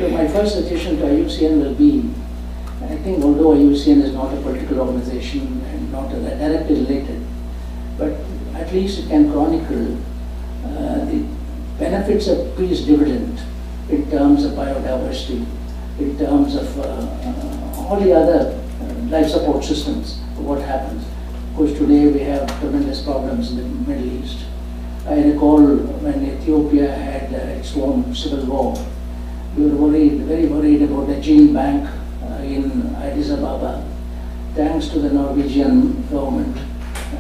So my first suggestion to IUCN will be, I think although IUCN is not a political organization and not directly related, but at least it can chronicle the benefits of peace dividend in terms of biodiversity, in terms of all the other life support systems, what happens. Of course, today we have tremendous problems in the Middle East. I recall when Ethiopia had its own civil war, we were worried, very worried about the gene bank in Addis Ababa. Thanks to the Norwegian government,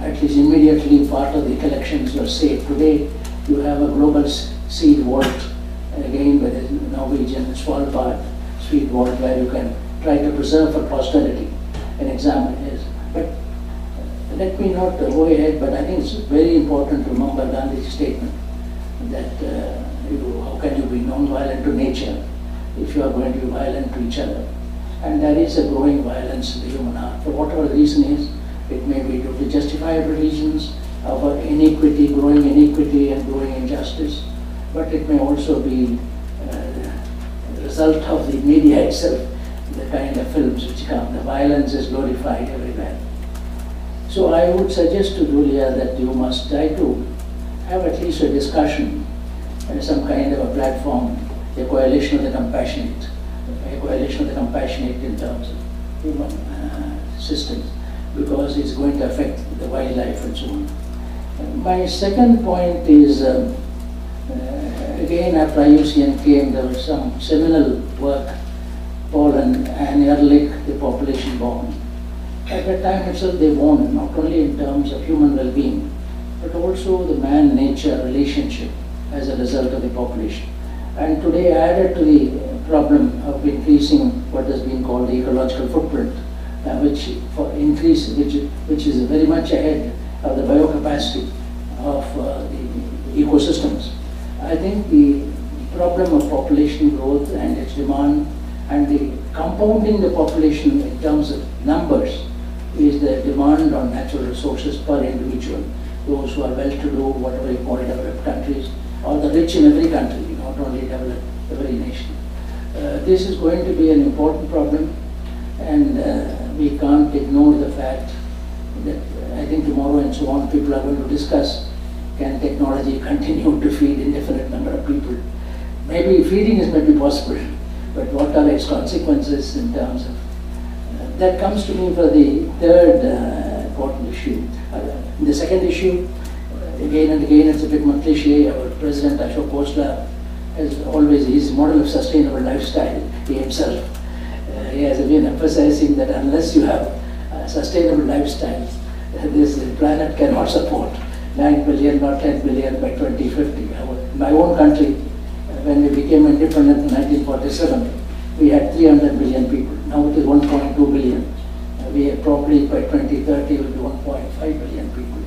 at least immediately part of the collections were saved. Today, you have a global seed vault, again by the Norwegian Svalbard seed vault, where you can try to preserve for posterity an example is. But let me not go ahead, but I think it's very important to remember Gandhi's statement that how can you be non-violent to nature if you are going to be violent to each other? And there is a growing violence in the human heart. For whatever the reason is, it may be due to justifiable reasons, of inequity, growing inequity and growing injustice, but it may also be the result of the media itself, the kind of films which come. The violence is glorified everywhere. So I would suggest to Julia that you must try to have at least a discussion and some kind of a platform, a coalition of the compassionate, in terms of human systems, because it's going to affect the wildlife and so on. My second point is, again after IUCN came, there was some seminal work, Paul and Anne Ehrlich, the population bomb. At that time itself they warned, not only in terms of human well-being, but also the man-nature relationship as a result of the population. And today added to the problem of increasing what has been called the ecological footprint, which is very much ahead of the biocapacity of the ecosystems. I think the problem of population growth and its demand and the compounding the population in terms of numbers is the demand on natural resources per individual. Those who are well-to-do, whatever you call developed countries, or the rich in every country, not only developed, every nation. This is going to be an important problem, and we can't ignore the fact that I think tomorrow and so on people are going to discuss, can technology continue to feed indefinite number of people? Maybe feeding is maybe possible, but what are its consequences in terms of that comes to me for the third important issue. The second issue, again and again, it's a bit more cliche. Our President Ashok Khosla has always his model of sustainable lifestyle. He himself, he has been emphasizing that unless you have a sustainable lifestyle, this planet cannot support 9 billion or 10 billion by 2050. In my own country, when we became independent in 1947, we had 300 million people. Now it is 1.2 billion. We are probably by 2030 will be 1.5 billion people.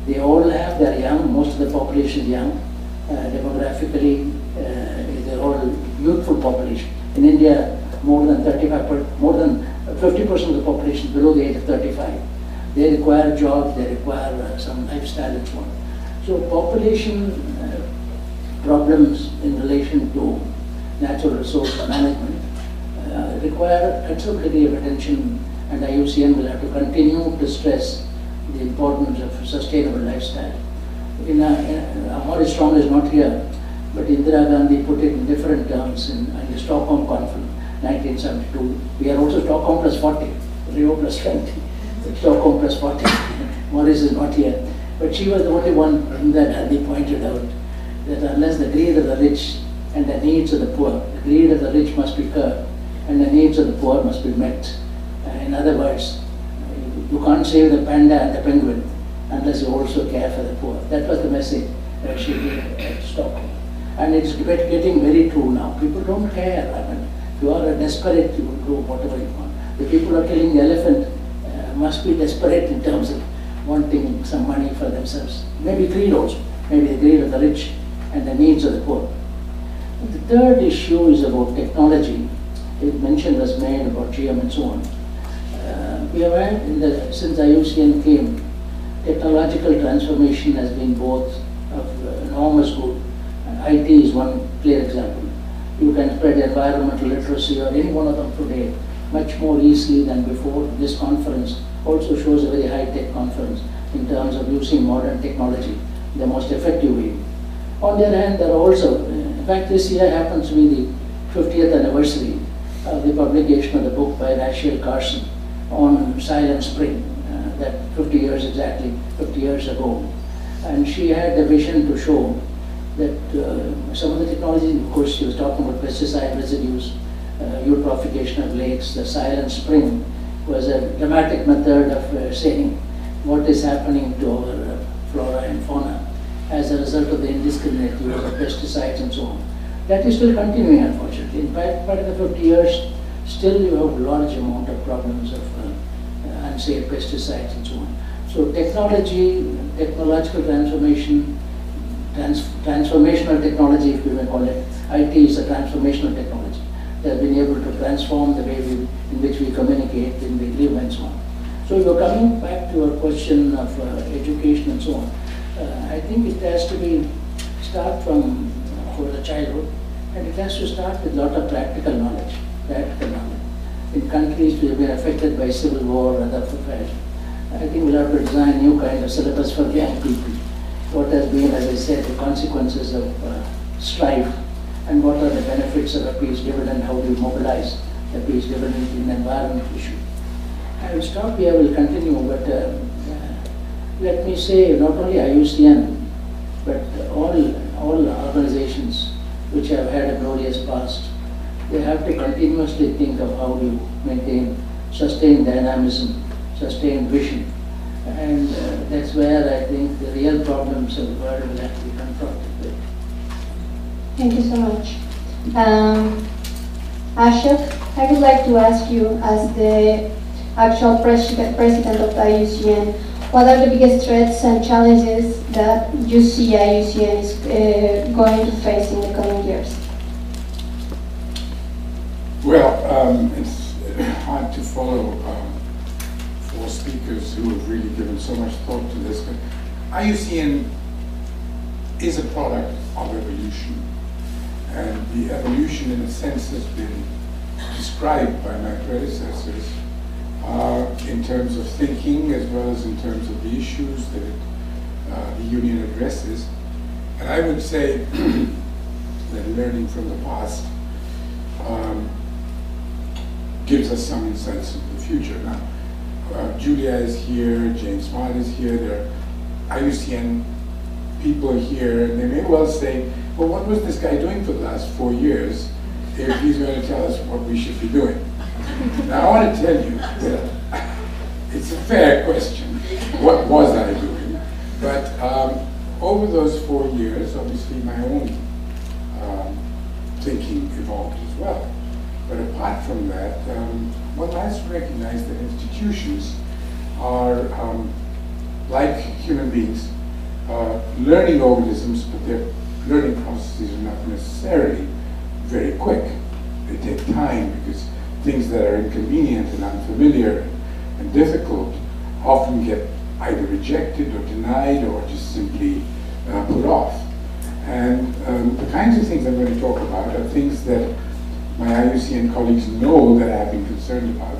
They all have, they're young, most of the population is young. Demographically, they're all youthful population. In India, more than 50% of the population is below the age of 35. They require jobs, they require some lifestyle and so on. So population problems in relation to natural resource management require considerable degree of attention, and IUCN will have to continue to stress the importance of sustainable lifestyle. Morris Strong is not here, but Indira Gandhi put it in different terms in the Stockholm Conference, 1972. We are also Stockholm plus 40, Rio plus 20, Stockholm plus 40. Morris is not here. But she was the only one that Gandhi pointed out that unless the greed of the rich and the needs of the poor, the greed of the rich must be curbed and the needs of the poor must be met. In other words, you can't save the panda and the penguin unless you also care for the poor. That was the message that she gave at Stockholm. And it's getting very true now. People don't care. I mean, if you are a desperate, you will do whatever you want. The people who are killing the elephant must be desperate in terms of wanting some money for themselves. Maybe greed also. Maybe the greed of the rich and the needs of the poor. The third issue is about technology. Mention was made about GM and so on. We have had, since IUCN came, technological transformation has been both of enormous good. IT is one clear example. You can spread environmental literacy or any one of them today much more easily than before. This conference also shows a very high-tech conference in terms of using modern technology the most effective way. On the other hand, there are also, in fact, this year happens to be the 50th anniversary of the publication of the book by Rachel Carson on Silent Spring, that 50 years exactly, 50 years ago. And she had the vision to show that some of the technology, of course, she was talking about pesticide residues, eutrophication of lakes. The Silent Spring was a dramatic method of saying what is happening to our flora and fauna as a result of the indiscriminate use of pesticides and so on. That is still continuing, unfortunately. In fact, part of the 50 years, still you have a large amount of problems of unsafe pesticides and so on. So technology, technological transformation, transformational technology, if we may call it, IT is a transformational technology. They have been able to transform the way in which we communicate, in we live and so on. So you're coming back to your question of education and so on. I think it has to start from for the childhood, and it has to start with a lot of practical knowledge. In countries which have been affected by civil war or other affairs, I think we'll have to design new kind of syllabus for young people. What has been, as I said, the consequences of strife, and what are the benefits of a peace dividend, how do you mobilize the peace dividend in the environment issue. I will stop here, I will continue, but let me say not only IUCN, but all organizations which have had a glorious past, they have to continuously think of how do you maintain sustained dynamism, sustained vision. And that's where I think the real problems of the world will have to be confronted with. Thank you so much. Ashok, I would like to ask you, as the actual president of the IUCN, what are the biggest threats and challenges that you see IUCN is going to face in the coming years? Well, it's hard to follow four speakers who have really given so much thought to this, but IUCN is a product of evolution. And the evolution, in a sense, has been described by my predecessors in terms of thinking as well as in terms of the issues that the union addresses. And I would say that learning from the past gives us some insights into the future. Now, Julia is here, James Smart is here, there are IUCN people here, and they may well say, well, what was this guy doing for the last 4 years if he's going to tell us what we should be doing? Now, I want to tell you that it's a fair question. What was I doing? But over those 4 years, obviously my own thinking evolved as well. But apart from that, one has to recognize that institutions are, like human beings, learning organisms, but their learning processes are not necessarily very quick. They take time because things that are inconvenient and unfamiliar and difficult often get either rejected or denied or just simply put off. And the kinds of things I'm going to talk about are things that my IUCN colleagues know that I've been concerned about.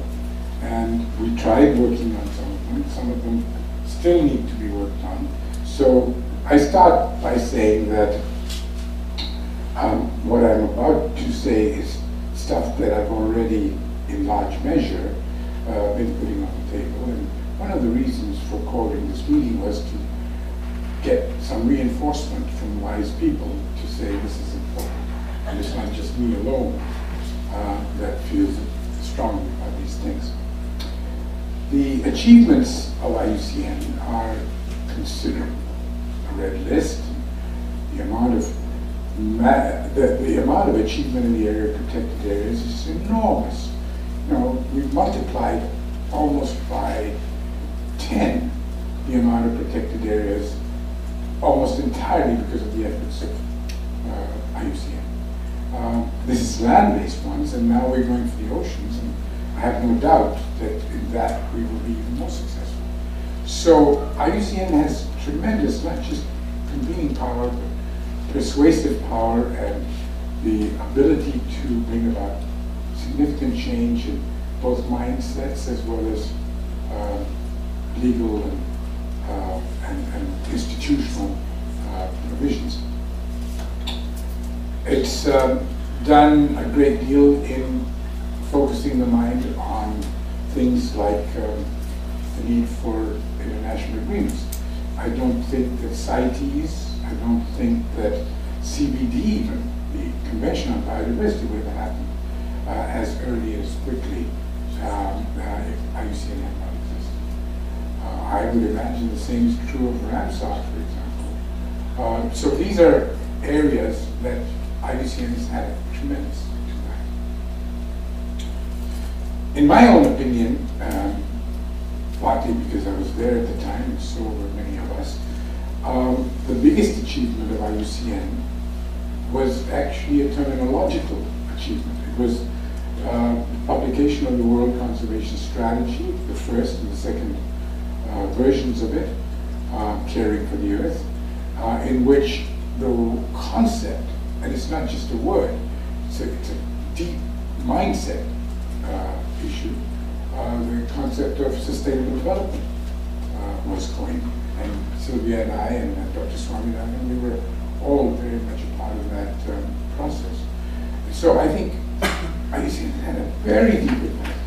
And we tried working on some of them. Some of them still need to be worked on. So I start by saying that what I'm about to say is stuff that I've already, in large measure, been putting on the table. And one of the reasons for calling this meeting was to get some reinforcement from wise people to say this is important. And it's not just me alone that feels strongly about these things. The achievements of IUCN are considerable. A red list, the amount of achievement in the area of protected areas is enormous. You know, we've multiplied almost by 10 the amount of protected areas, almost entirely because of the efforts of IUCN. This is land-based ones, and now we're going for the oceans, and I have no doubt that in that we will be even more successful. So IUCN has tremendous, not just convening power, but persuasive power and the ability to bring about significant change in both mindsets as well as legal and institutional provisions. It's done a great deal in focusing the mind on things like the need for international agreements. I don't think that CITES, I don't think that CBD even, the Convention on Biodiversity, would have happened as early as quickly if IUCN had not existed. I would imagine the same is true of Ramsar, for example. So these are areas that IUCN has had a tremendous impact. In my own opinion, partly because I was there at the time, and so were many of us, the biggest achievement of IUCN was actually a terminological achievement. It was the publication of the World Conservation Strategy, the first and the second versions of it, Caring for the Earth, in which the concept, and it's not just a word, it's a deep mindset issue, the concept of sustainable development was coined. And Sylvia and I and Dr. Swaminathan, we were all very much a part of that process. So I think IUCN had a very deep impact,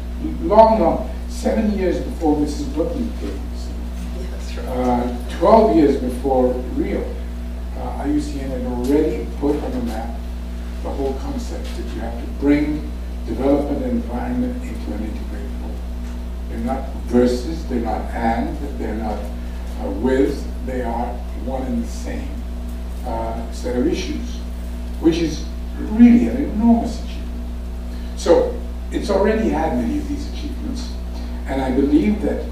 long, 7 years before Mrs. Brooklyn came. 12 years before Rio, IUCN had already put on the map the whole concept that you have to bring development and environment into an integrated whole. They're not versus, they're not and, they're not with, they are one and the same set of issues, which is really an enormous achievement. So it's already had many of these achievements, and I believe that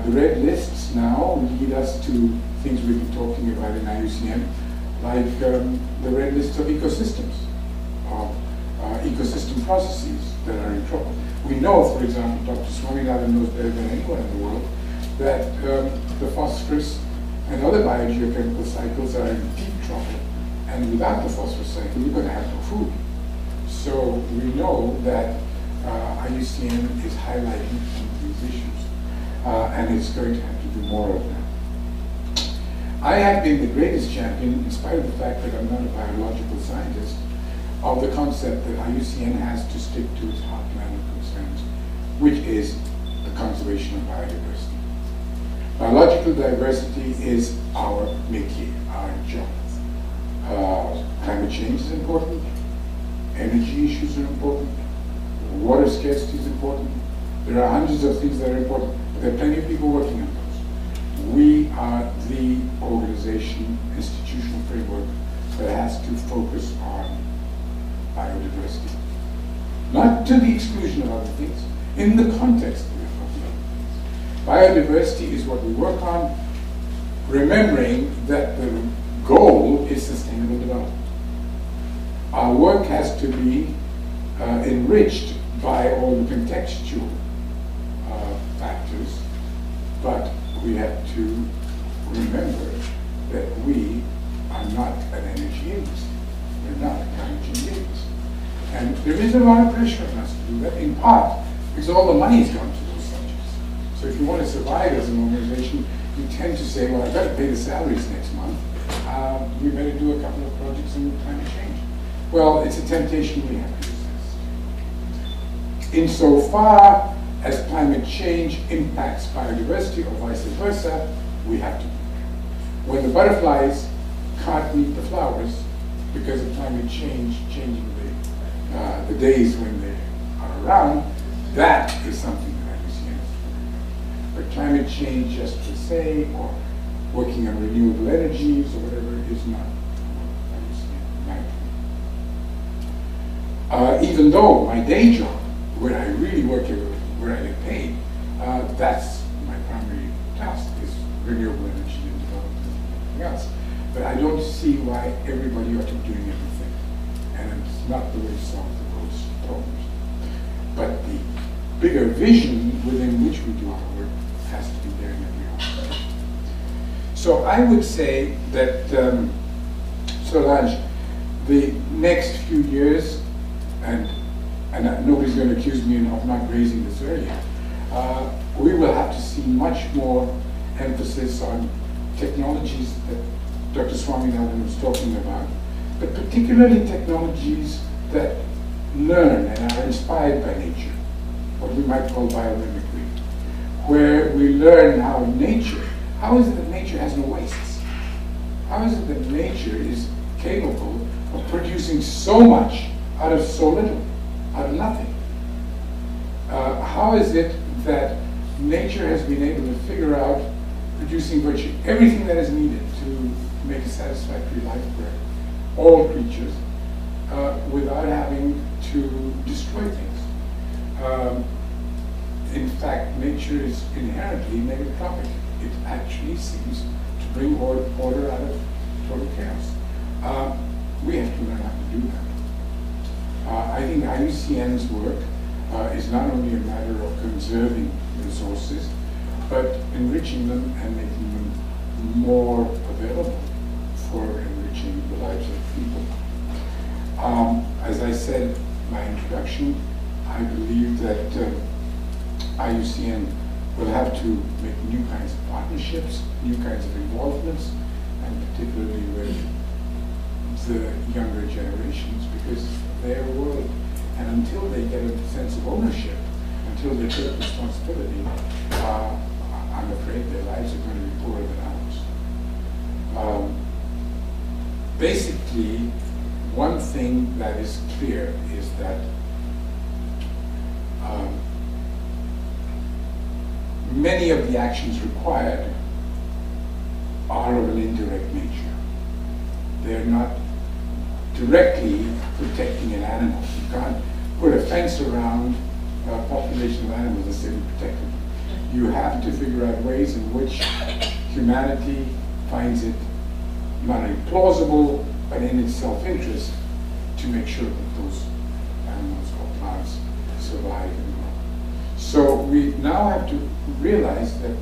the red lists now lead us to things we've been talking about in IUCN, like the red list of ecosystems, ecosystem processes that are in trouble. We know, for example, Dr. Swaminathan knows better than anyone in the world, that the phosphorus and other biogeochemical cycles are in deep trouble, and without the phosphorus cycle, you're going to have no food. So we know that IUCN is highlighting some of these issues, and it's going to have to do more of that. I have been the greatest champion, in spite of the fact that I'm not a biological scientist, of the concept that IUCN has to stick to its heartland of concerns, which is the conservation of biodiversity. Biological diversity is our métier, our job. Climate change is important, energy issues are important, water scarcity is important. There are hundreds of things that are important, but there are plenty of people working on those. We are the organization, institutional framework that has to focus on biodiversity. Not to the exclusion of other things, in the context of other things. Biodiversity is what we work on, remembering that the goal is sustainable development. Our work has to be enriched by all the contextual factors, but we have to remember that we are not an energy industry. We're not a climate change industry. And there is a lot of pressure on us to do that, in part because all the money is gone to those subjects. So if you want to survive as an organization, you tend to say, well, I've got to pay the salaries next month. We better do a couple of projects on climate change. Well, it's a temptation we have to resist. Insofar as climate change impacts biodiversity or vice versa, we have to do that. When the butterflies can't meet the flowers because of climate change changing the days when they are around, that is something that IUCN is doing. But climate change just per se, or working on renewable energies or whatever, is not IUCN. Even though my day job, where I really work, where I get paid, that's my primary task, is renewable energy and development and everything else. But I don't see why everybody ought to be doing everything. And it's not the way to solve the world's problems. But the bigger vision within which we do our work has to be there in every organization. So I would say that, Solange, the next few years, and nobody's going to accuse me of not raising this earlier, we will have to see much more emphasis on technologies that Dr. Swaminathan was talking about, but particularly technologies that learn and are inspired by nature, what we might call biomimicry, where we learn how nature, how is it that nature has no wastes? How is it that nature is capable of producing so much out of so little, out of nothing? How is it that nature has been able to figure out producing virtually everything that is needed to make a satisfactory life for all creatures without having to destroy things? In fact, nature is inherently negotropic. It actually seems to bring order out of total chaos. We have to learn how to do that. I think IUCN's work is not only a matter of conserving resources, but enriching them and making them more available for enriching the lives of people. As I said in my introduction, I believe that IUCN will have to make new kinds of partnerships, new kinds of involvements, and particularly with the younger generations, because their world, and until they get a sense of ownership, until they take responsibility, I'm afraid their lives are going to be poorer than ours. Basically, one thing that is clear is that many of the actions required are of an indirect nature. They're not directly protecting an animal. You can't put a fence around a population of animals and say we protect them. You have to figure out ways in which humanity finds it not only plausible, but in its self-interest to make sure that those animals or plants survive and grow. So we now have to realize that